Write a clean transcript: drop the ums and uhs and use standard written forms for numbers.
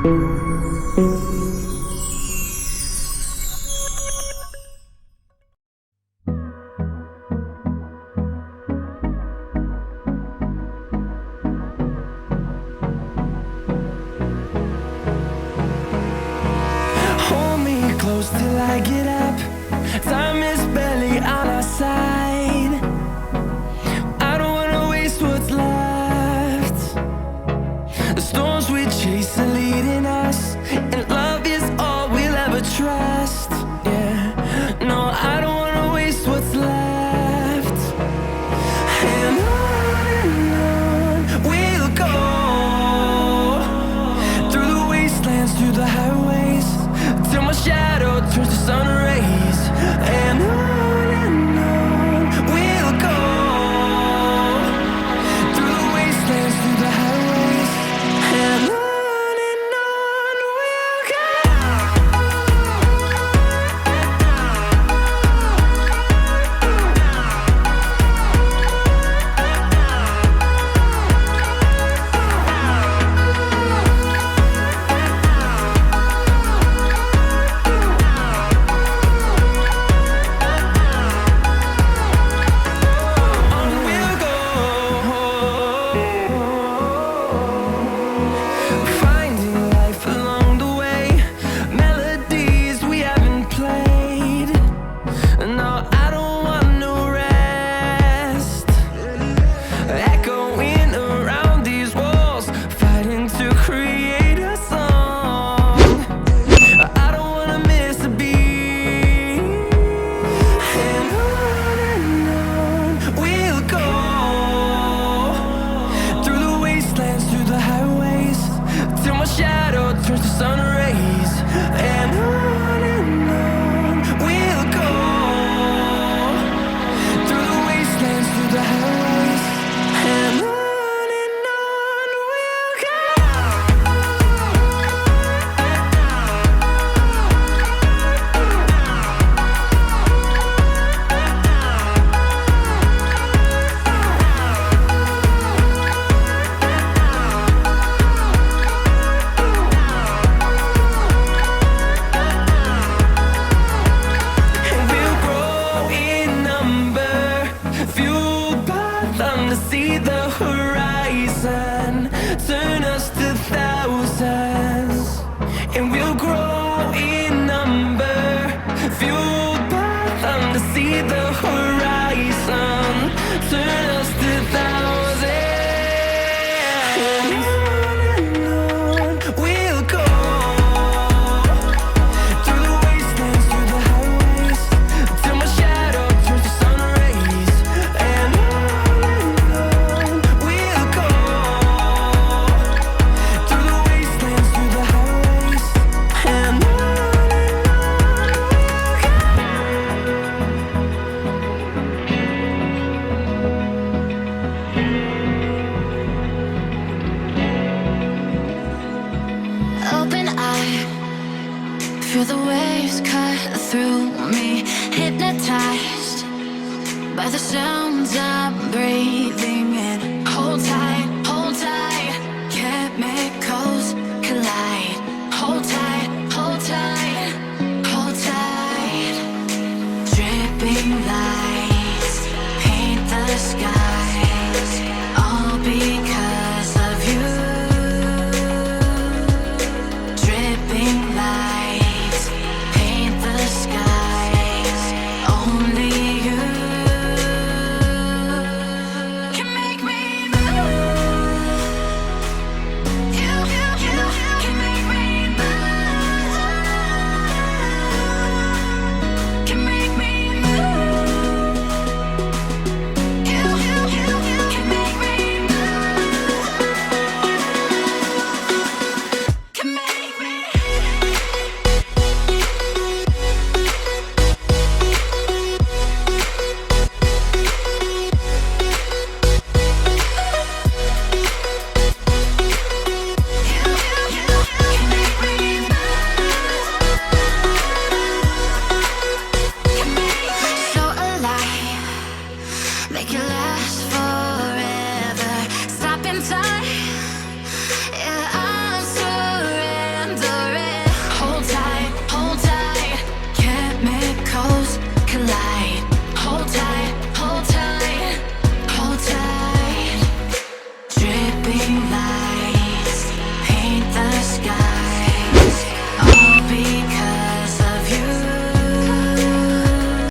Hold me close till I get up. Time is barely on our side. I don't wanna waste what's left. The storms we chase are leading us, and love is all we'll ever trust. Yeah, no, I don't wanna waste what's left. And on we'll go, through the wastelands, through the highways, till my shadow turns to sun rays. And on we'll go, through the wastelands, through the highways. And on we'll go. Finding life along the way, melodies we haven't played. No, I don't want no rest. Echoing around these walls, fighting to create a song. I don't wanna miss a beat. And on we'll go, through the wastelands, through the highways, till my shadow turns to sun rays. And on we'll go, through the wastelands, through the highways. And on we'll go. And we'll grow in number, fueled by them to see the horizon, turn us to thousands. And we'll grow in number, fueled by them to see the horizon, turn us to thousands. And on we'll go, through the wastelands, through the highways, till my shadow turns to sun rays. And on we'll go, through the wastelands, through the highways. And on we'll go. Open eye, feel the waves cut through me, hypnotized by the sounds I'm breathing